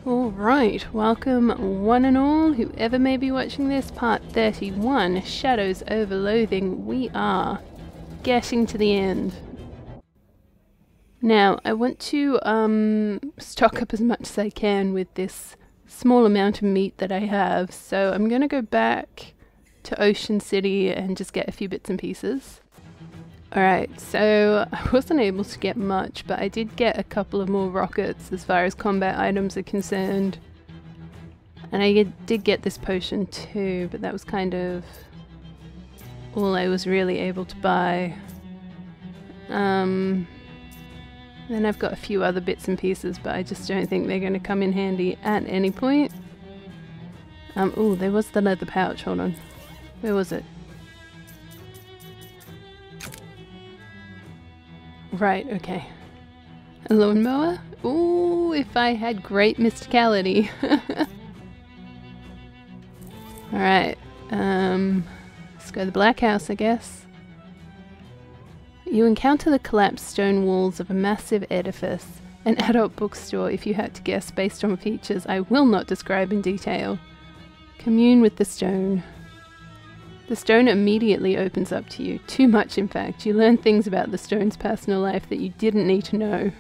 Alright, welcome one and all, whoever may be watching this, part 31, Shadows Over Loathing. We are getting to the end. Now, I want to stock up as much as I can with this small amount of meat that I have, so I'm going to go back to Ocean City and just get a few bits and pieces. Alright, so I wasn't able to get much, but I did get a couple of more rockets as far as combat items are concerned. And I did get this potion too, but that was kind of all I was really able to buy. Then I've got a few other bits and pieces, but I just don't think they're going to come in handy at any point. Oh, there was the leather pouch, hold on. Where was it? Right, okay. A lawnmower? Ooh, if I had great mysticality. Alright, let's go to the Black House, I guess. You encounter the collapsed stone walls of a massive edifice, an adult bookstore if you had to guess based on features I will not describe in detail. Commune with the stone. The stone immediately opens up to you. Too much, in fact. You learn things about the stone's personal life that you didn't need to know.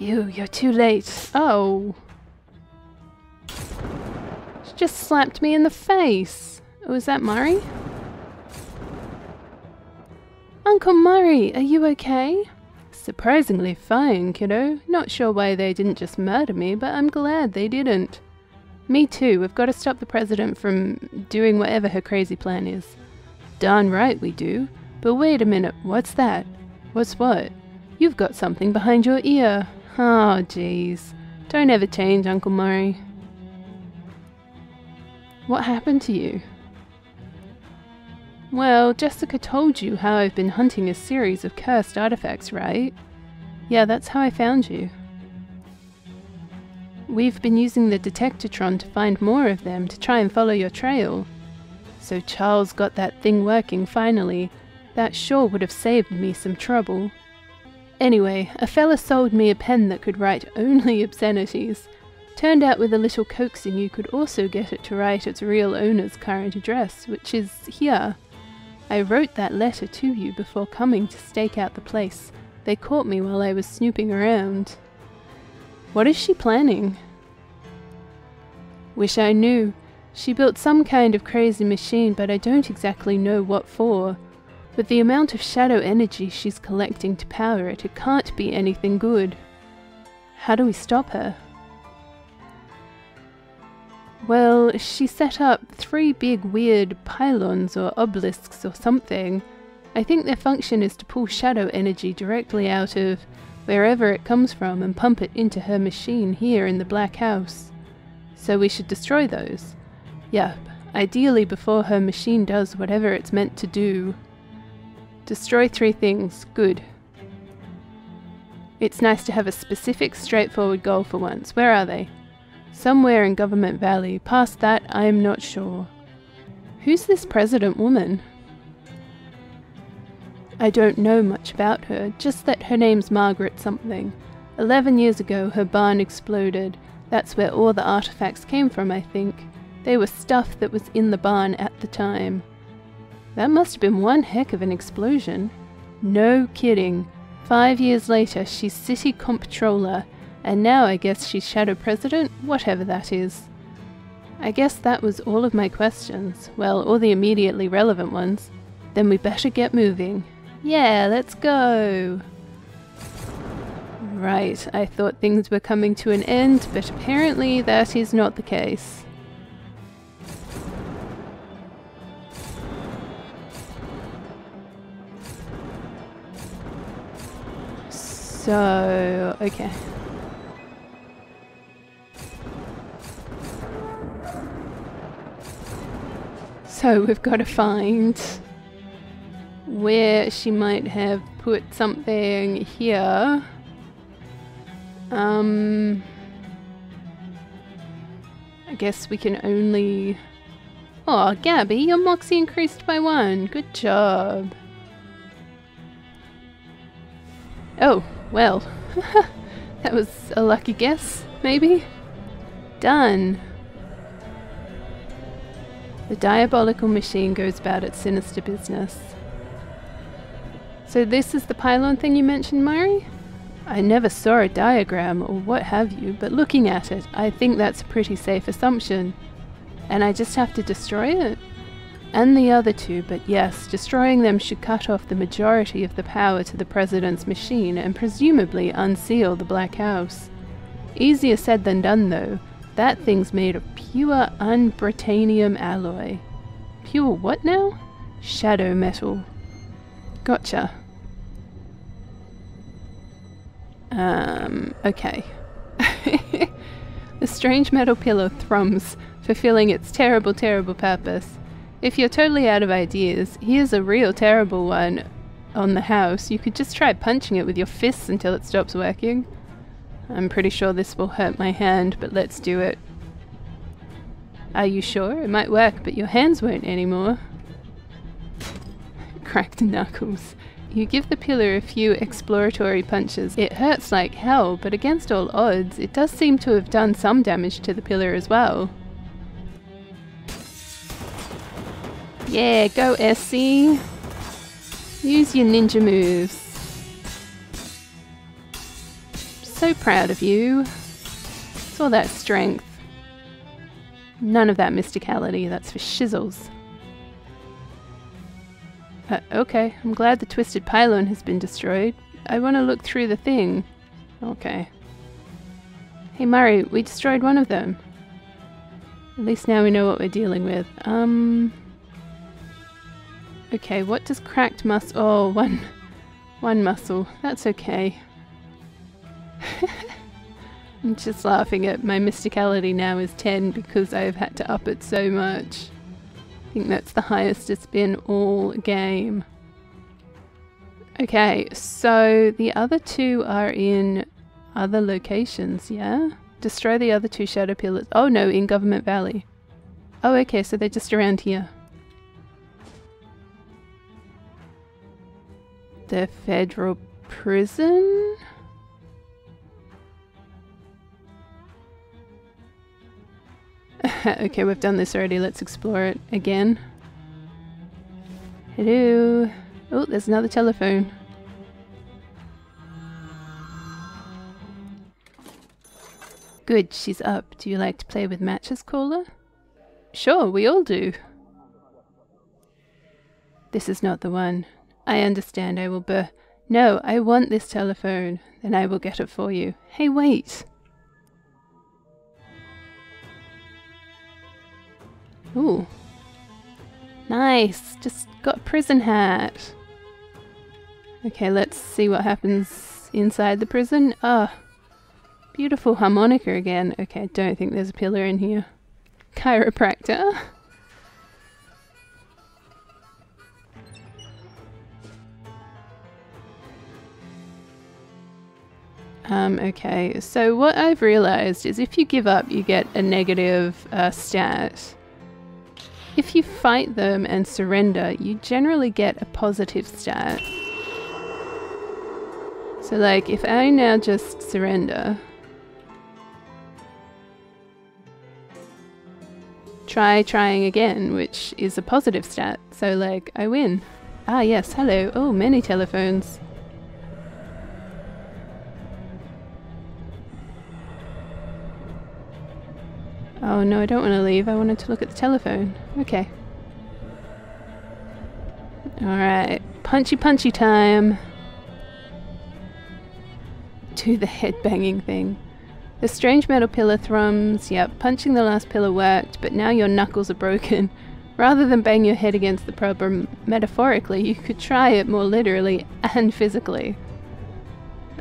You're too late. Oh. She just slapped me in the face. Oh, is that Murray? Uncle Murray, are you okay? Surprisingly fine, kiddo. Not sure why they didn't just murder me, but I'm glad they didn't. Me too. We've got to stop the president from doing whatever her crazy plan is. Darn right we do. But wait a minute, what's that? What's what? You've got something behind your ear. Oh, jeez. Don't ever change, Uncle Murray. What happened to you? Well, Jessica told you how I've been hunting a series of cursed artifacts, right? Yeah, that's how I found you. We've been using the detectatron to find more of them, to try and follow your trail. So Charles got that thing working finally. That sure would have saved me some trouble. Anyway, a fella sold me a pen that could write only obscenities. Turned out with a little coaxing you could also get it to write its real owner's current address, which is here. I wrote that letter to you before coming to stake out the place. They caught me while I was snooping around. What is she planning? Wish I knew. She built some kind of crazy machine, but I don't exactly know what for. With the amount of shadow energy she's collecting to power it, it can't be anything good. How do we stop her? Well, she set up 3 big weird pylons or obelisks or something. I think their function is to pull shadow energy directly out of wherever it comes from and pump it into her machine here in the Black House. So we should destroy those. Yep, ideally before her machine does whatever it's meant to do. Destroy 3 things. Good. It's nice to have a specific, straightforward goal for once. Where are they? Somewhere in Government Valley. Past that, I'm not sure. Who's this president woman? I don't know much about her, just that her name's Margaret something. 11 years ago, her barn exploded. That's where all the artifacts came from, I think. They were stuff that was in the barn at the time. That must have been one heck of an explosion. No kidding. 5 years later, she's city comptroller. And now I guess she's Shadow President, whatever that is. I guess that was all of my questions. Well, all the immediately relevant ones. Then we better get moving. Yeah, let's go! Right, I thought things were coming to an end, but apparently that is not the case. So, okay. So we've got to find where she might have put something here. I guess we can only Oh, Gabby, your moxie increased by 1. Good job. Oh, well. That was a lucky guess, maybe? Done. The diabolical machine goes about its sinister business. So this is the pylon thing you mentioned, Mari? I never saw a diagram or what have you, but looking at it, I think that's a pretty safe assumption. And I just have to destroy it? And the other two, but yes, destroying them should cut off the majority of the power to the President's machine and presumably unseal the Black House. Easier said than done though. That thing's made of pure unbritanium alloy. Pure what now? Shadow metal. Gotcha. Okay. The strange metal pillar thrums, fulfilling its terrible, terrible purpose. If you're totally out of ideas, here's a real terrible one on the house. You could just try punching it with your fists until it stops working. I'm pretty sure this will hurt my hand, but let's do it. Are you sure? It might work, but your hands won't anymore. Cracked knuckles. You give the pillar a few exploratory punches. It hurts like hell, but against all odds, it does seem to have done some damage to the pillar as well. Yeah, go SC. Use your ninja moves. So proud of you. It's all that strength. None of that mysticality, that's for shizzles. Okay, I'm glad the twisted pylon has been destroyed. I want to look through the thing. Okay. Hey Mari, we destroyed one of them. At least now we know what we're dealing with. Okay, what does cracked muscle... Oh, one muscle. That's okay. I'm just laughing at my mysticality now is 10 because I've had to up it so much. I think that's the highest it's been all game. Okay, so the other two are in other locations, yeah? Destroy the other two shadow pillars. Oh no, in Government Valley. Oh, okay, so they're just around here. The federal prison? Okay, we've done this already. Let's explore it again. Hello. Oh, there's another telephone. Good, she's up. Do you like to play with matches, caller? Sure, we all do. This is not the one. I understand, I will No, I want this telephone. Then I will get it for you. Hey, wait! Ooh. Nice! Just got a prison hat. Okay, let's see what happens inside the prison. Ah. Beautiful harmonica again. Okay, I don't think there's a pillar in here. Chiropractor. Okay, so what I've realized is if you give up, you get a negative stat. If you fight them and surrender, you generally get a positive stat. So like, if I now just surrender, trying again, which is a positive stat, so like, I win. Ah yes, hello. Oh, many telephones. Oh no, I don't want to leave. I wanted to look at the telephone. Okay. Alright. Punchy punchy time. Do the headbanging thing. The strange metal pillar thrums. Yep, punching the last pillar worked, but now your knuckles are broken. Rather than bang your head against the problem metaphorically, you could try it more literally and physically.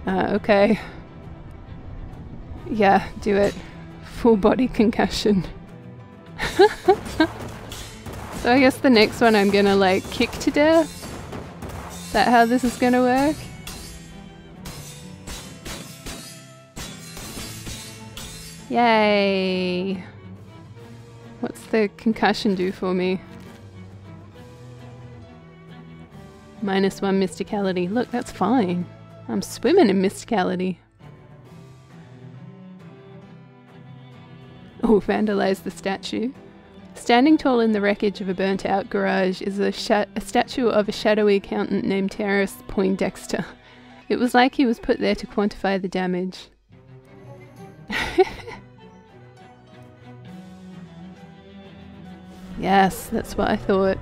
Okay. Yeah, do it. Full body concussion. So I guess the next one I'm gonna like kick to death? Is that how this is gonna work? Yay! What's the concussion do for me? -1 mysticality. Look, that's fine. I'm swimming in mysticality. Oh, vandalize the statue. Standing tall in the wreckage of a burnt-out garage is a statue of a shadowy accountant named Terrace Poindexter. It was like he was put there to quantify the damage. Yes, that's what I thought.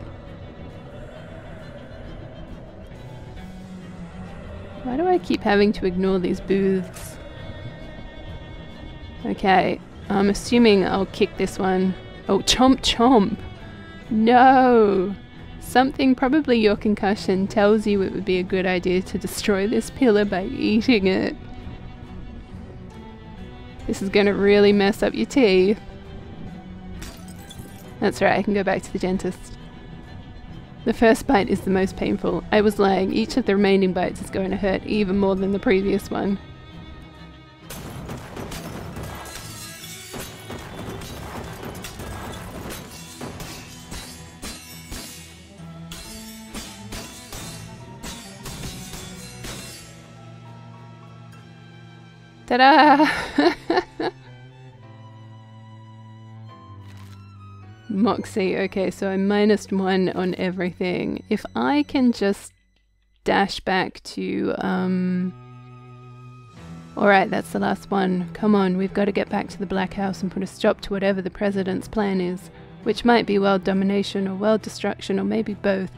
Why do I keep having to ignore these booths? Okay, I'm assuming I'll kick this one. Oh, chomp chomp! No! Something, probably your concussion, tells you it would be a good idea to destroy this pillar by eating it. This is gonna really mess up your teeth. That's right, I can go back to the dentist. The first bite is the most painful. I was lying, each of the remaining bites is going to hurt even more than the previous one. Ta-da! Moxie, okay, so I'm -1 on everything. If I can just dash back to, Alright, that's the last one. Come on, we've got to get back to the Black House and put a stop to whatever the President's plan is, which might be world domination or world destruction or maybe both.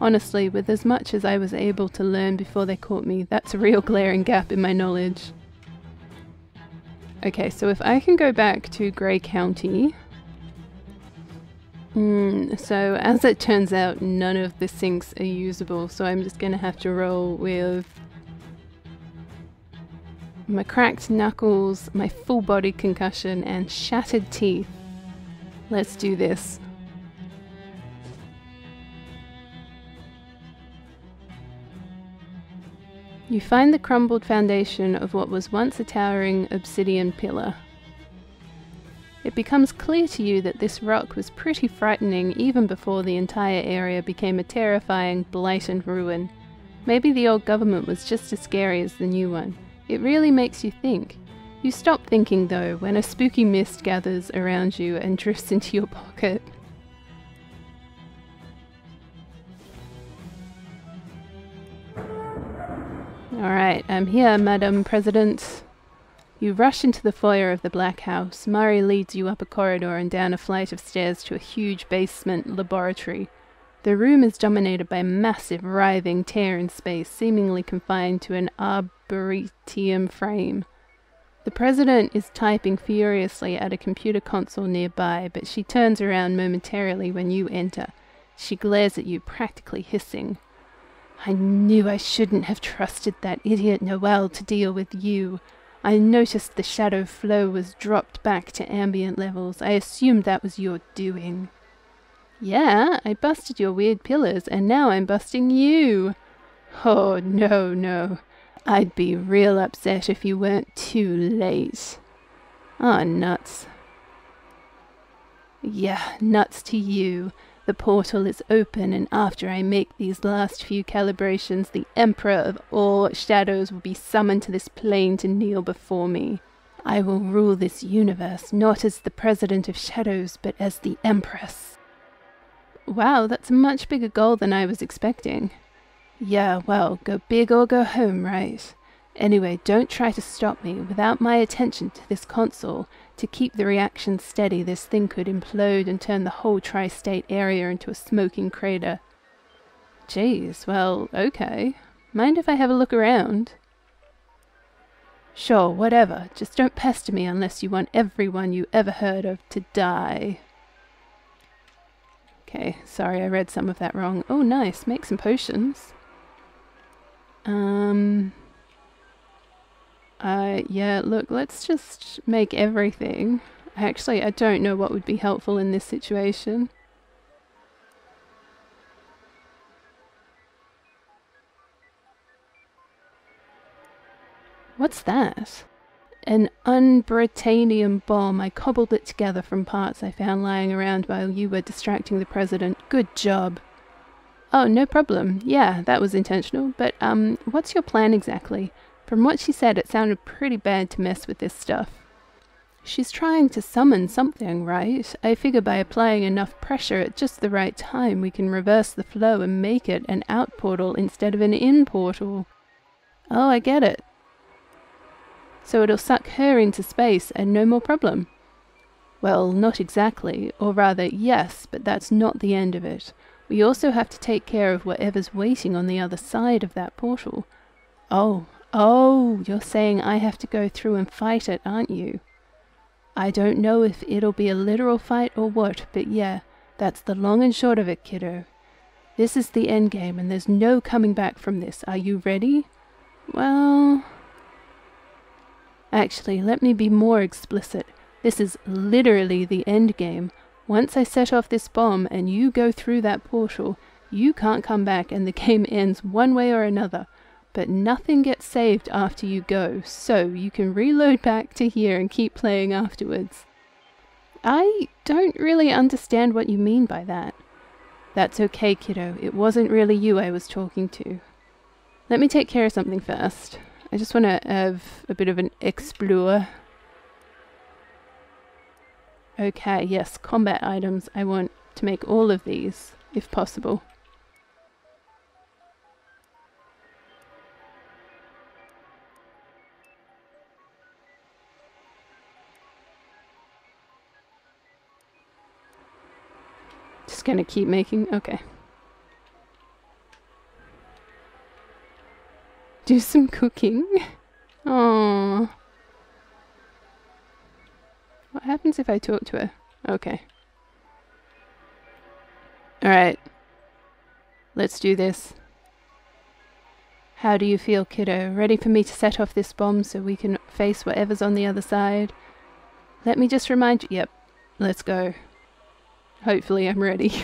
Honestly, with as much as I was able to learn before they caught me, that's a real glaring gap in my knowledge. Okay, so if I can go back to Grey County... so as it turns out, none of the sinks are usable, so I'm just gonna have to roll with my cracked knuckles, my full body concussion, and shattered teeth. Let's do this. You find the crumbled foundation of what was once a towering obsidian pillar. It becomes clear to you that this rock was pretty frightening even before the entire area became a terrifying, blighted ruin. Maybe the old government was just as scary as the new one. It really makes you think. You stop thinking though when a spooky mist gathers around you and drifts into your pocket. Alright, I'm here, Madam President. You rush into the foyer of the Black House. Murray leads you up a corridor and down a flight of stairs to a huge basement laboratory. The room is dominated by a massive, writhing tear in space, seemingly confined to an arboretum frame. The President is typing furiously at a computer console nearby, but she turns around momentarily when you enter. She glares at you, practically hissing. I knew I shouldn't have trusted that idiot Noel to deal with you. I noticed the shadow flow was dropped back to ambient levels. I assumed that was your doing. Yeah, I busted your weird pillars, and now I'm busting you. Oh, no. I'd be real upset if you weren't too late. Ah, nuts. Yeah, nuts to you. The portal is open, and after I make these last few calibrations, the Emperor of all shadows will be summoned to this plane to kneel before me. I will rule this universe, not as the President of Shadows, but as the Empress. Wow, that's a much bigger goal than I was expecting. Yeah, well, go big or go home, right? Anyway, don't try to stop me. Without my attention to this console, to keep the reaction steady, this thing could implode and turn the whole tri-state area into a smoking crater. Jeez, well, okay. Mind if I have a look around? Sure, whatever. Just don't pester me unless you want everyone you ever heard of to die. Okay, sorry, I read some of that wrong. Oh, nice. Make some potions. Yeah, look, let's just make everything. Actually, I don't know what would be helpful in this situation. What's that? An unbritanium bomb. I cobbled it together from parts I found lying around while you were distracting the president. Good job. Oh, no problem. Yeah, that was intentional. But, what's your plan exactly? From what she said, it sounded pretty bad to mess with this stuff. She's trying to summon something, right? I figure by applying enough pressure at just the right time, we can reverse the flow and make it an out portal instead of an in portal. Oh, I get it. So it'll suck her into space and no more problem. Well, not exactly, or rather, yes, but that's not the end of it. We also have to take care of whatever's waiting on the other side of that portal. Oh, you're saying I have to go through and fight it, aren't you? I don't know if it'll be a literal fight or what, but yeah, that's the long and short of it, kiddo. This is the end game, and there's no coming back from this. Are you ready? Well... Actually, let me be more explicit. This is literally the end game. Once I set off this bomb and you go through that portal, you can't come back and the game ends one way or another. But nothing gets saved after you go, so you can reload back to here and keep playing afterwards. I don't really understand what you mean by that. That's okay, kiddo. It wasn't really you I was talking to. Let me take care of something first. I just want to have a bit of an explore. Okay, yes, combat items. I want to make all of these, if possible. Just gonna keep making... Okay. Do some cooking? Aww. What happens if I talk to her? Okay. Alright. Let's do this. How do you feel, kiddo? Ready for me to set off this bomb so we can face whatever's on the other side? Let me just remind you... Yep. Let's go. Hopefully I'm ready.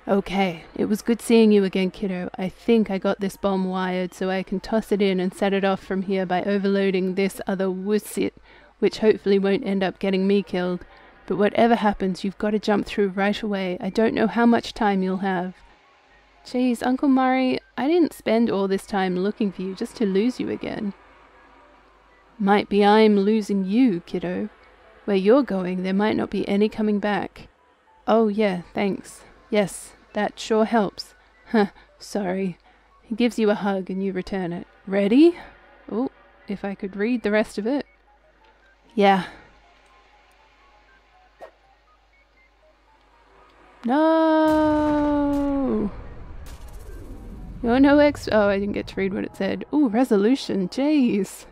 Okay, it was good seeing you again, kiddo. I think I got this bomb wired so I can toss it in and set it off from here by overloading this other wussit, which hopefully won't end up getting me killed. But whatever happens, you've got to jump through right away. I don't know how much time you'll have. Geez, Uncle Murray, I didn't spend all this time looking for you just to lose you again. Might be I'm losing you, kiddo. Where you're going, there might not be any coming back. Oh yeah, thanks. Yes, that sure helps. Huh, sorry. He gives you a hug and you return it. Ready? Oh, if I could read the rest of it. Yeah. No! You're no ex- Oh, I didn't get to read what it said. Ooh, resolution. Jeez.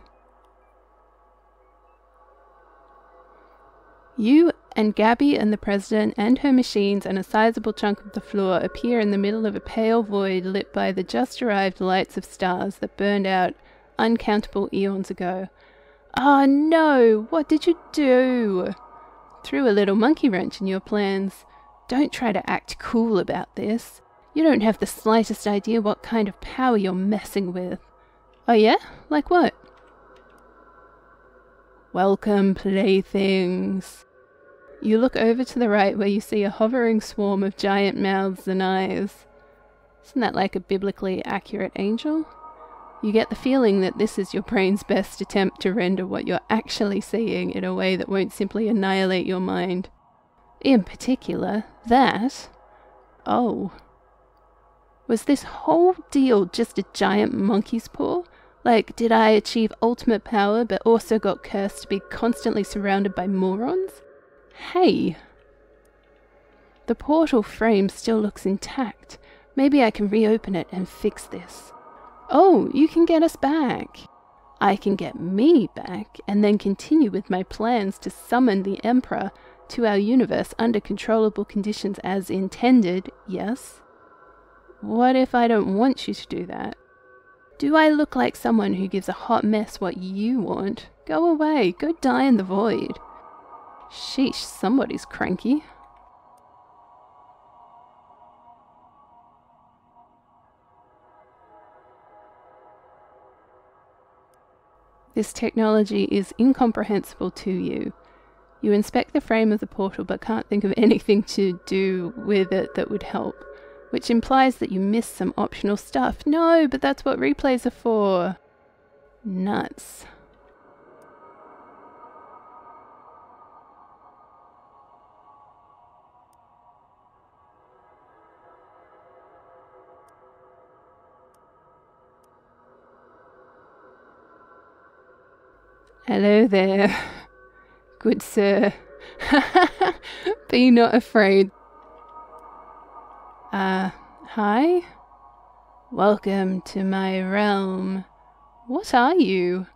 You and Gabby and the president and her machines and a sizable chunk of the floor appear in the middle of a pale void lit by the just-arrived lights of stars that burned out uncountable eons ago. Oh no! What did you do? Threw a little monkey wrench in your plans. Don't try to act cool about this. You don't have the slightest idea what kind of power you're messing with. Oh yeah? Like what? Welcome, playthings. You look over to the right where you see a hovering swarm of giant mouths and eyes. Isn't that like a biblically accurate angel? You get the feeling that this is your brain's best attempt to render what you're actually seeing in a way that won't simply annihilate your mind. In particular, that... Oh. Was this whole deal just a giant monkey's paw? Like, did I achieve ultimate power but also got cursed to be constantly surrounded by morons? Hey! The portal frame still looks intact. Maybe I can reopen it and fix this. Oh, you can get us back. I can get me back and then continue with my plans to summon the Emperor to our universe under controllable conditions as intended, yes? What if I don't want you to do that? Do I look like someone who gives a hot mess what you want? Go away, go die in the void. Sheesh, somebody's cranky. This technology is incomprehensible to you. You inspect the frame of the portal but can't think of anything to do with it that would help, which implies that you missed some optional stuff. No, but that's what replays are for. Nuts. Hello there, good sir. Be not afraid. Hi? Welcome to my realm. What are you?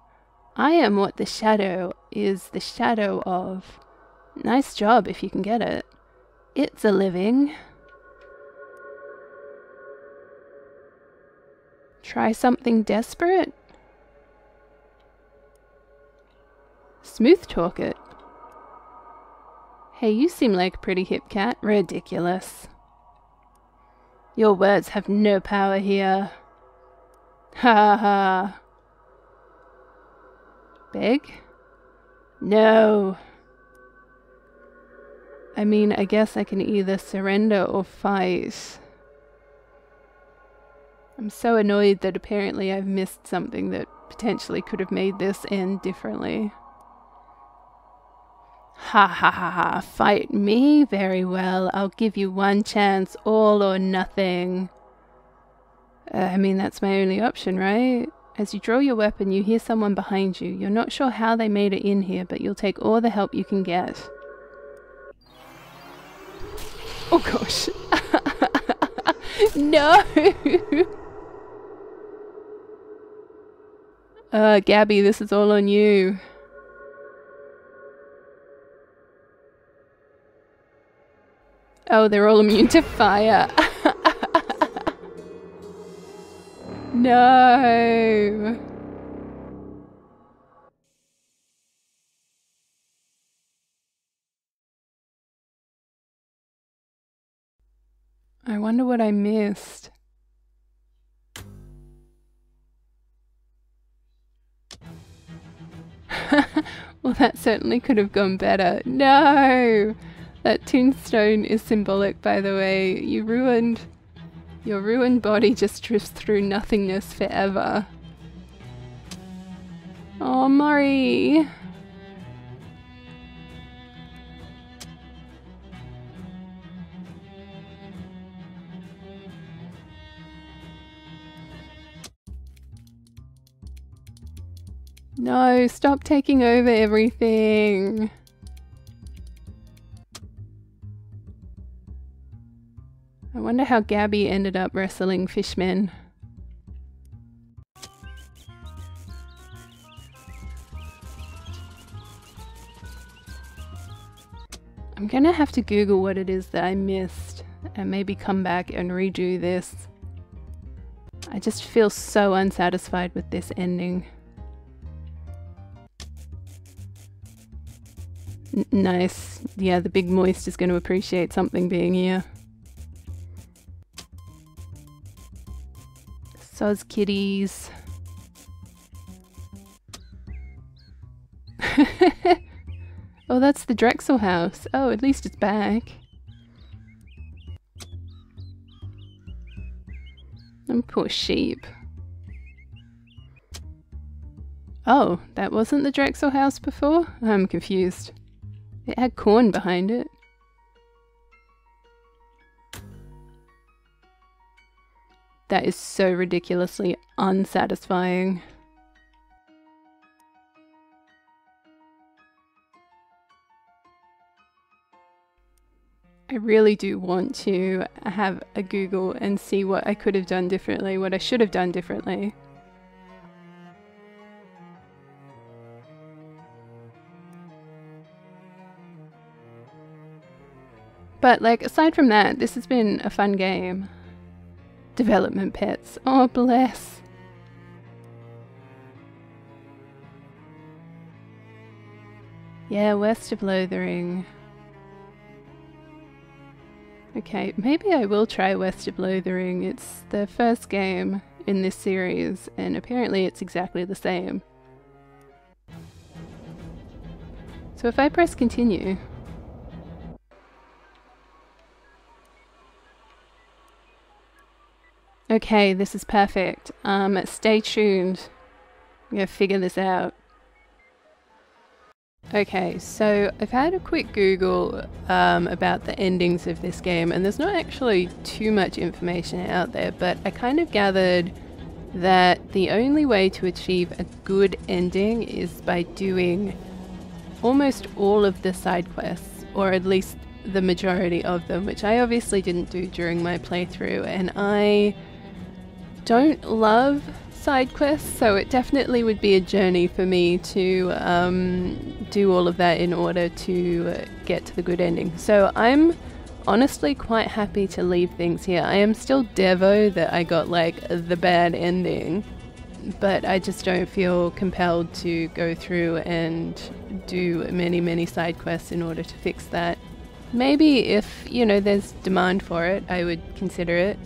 I am what the shadow is the shadow of. Nice job if you can get it. It's a living. Try something desperate? Smooth talk it. Hey, you seem like a pretty hip cat. Ridiculous. Your words have no power here. Ha ha. Beg? No. I mean, I guess I can either surrender or fight. I'm so annoyed that apparently I've missed something that potentially could have made this end differently. Ha ha ha ha, fight me? Very well, I'll give you one chance, all or nothing. I mean, that's my only option, right? As you draw your weapon, you hear someone behind you. You're not sure how they made it in here, but you'll take all the help you can get. Oh gosh. No! Gabby, this is all on you. Oh, they're all immune to fire. No. I wonder what I missed. Well, that certainly could have gone better. No! That tombstone is symbolic, by the way. Your ruined body just drifts through nothingness forever. Oh, Murray! No, stop taking over everything. I wonder how Gabby ended up wrestling fishmen. I'm gonna have to Google what it is that I missed and maybe come back and redo this. I just feel so unsatisfied with this ending. Nice. Yeah, the big moist is going to appreciate something being here. Soz kitties. Oh, that's the Drexel house. Oh, at least it's back. And poor sheep. Oh, that wasn't the Drexel house before? I'm confused. It had corn behind it. That is so ridiculously unsatisfying. I really do want to have a Google and see what I could have done differently, what I should have done differently. But like, aside from that, this has been a fun game. Development pets. Oh, bless. Yeah, West of Loathing. Okay, maybe I will try West of Loathing. It's the first game in this series, and apparently it's exactly the same. So if I press continue, okay, this is perfect. Stay tuned. I'm gonna figure this out. Okay, so I've had a quick Google about the endings of this game, and there's not actually too much information out there, but I kind of gathered that the only way to achieve a good ending is by doing almost all of the side quests, or at least the majority of them, which I obviously didn't do during my playthrough, and I don't love side quests, so it definitely would be a journey for me to do all of that in order to get to the good ending. So I'm honestly quite happy to leave things here. I am still devo that I got like the bad ending, but I just don't feel compelled to go through and do many side quests in order to fix that. Maybe if, you know, there's demand for it, I would consider it.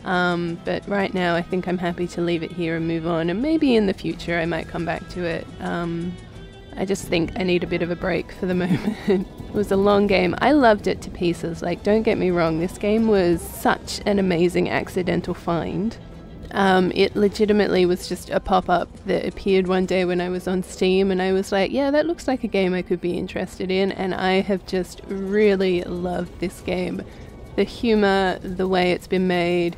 But right now I think I'm happy to leave it here and move on, and maybe in the future I might come back to it. I just think I need a bit of a break for the moment. It was a long game. I loved it to pieces, like, don't get me wrong, this game was such an amazing accidental find. It legitimately was just a pop-up that appeared one day when I was on Steam, and I was like, yeah, that looks like a game I could be interested in, and I have just really loved this game. The humor, the way it's been made,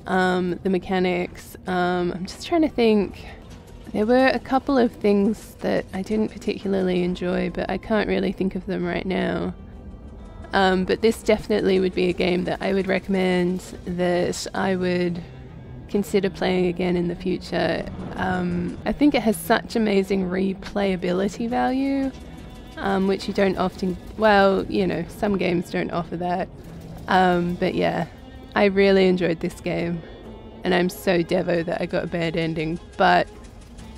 the mechanics. I'm just trying to think. There were a couple of things that I didn't particularly enjoy, but I can't really think of them right now. But this definitely would be a game that I would recommend, that I would consider playing again in the future. I think it has such amazing replayability value, which you don't often, well, you know, some games don't offer that. But yeah, I really enjoyed this game, and I'm so devo that I got a bad ending, but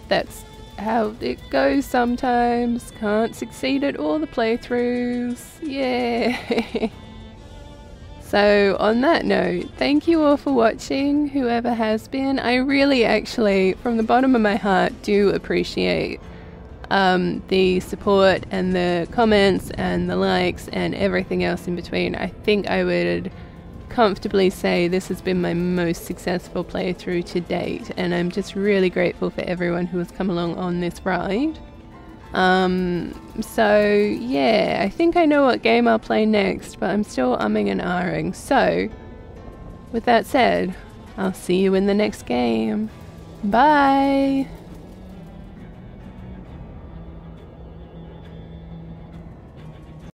that's how it goes sometimes. Can't succeed at all the playthroughs. Yeah. So on that note, thank you all for watching, whoever has been. I really actually, from the bottom of my heart, do appreciate the support and the comments and the likes and everything else in between. I think I would comfortably say this has been my most successful playthrough to date, and I'm just really grateful for everyone who has come along on this ride. So yeah, I think I know what game I'll play next, but I'm still umming and ahhing. So with that said, I'll see you in the next game. Bye!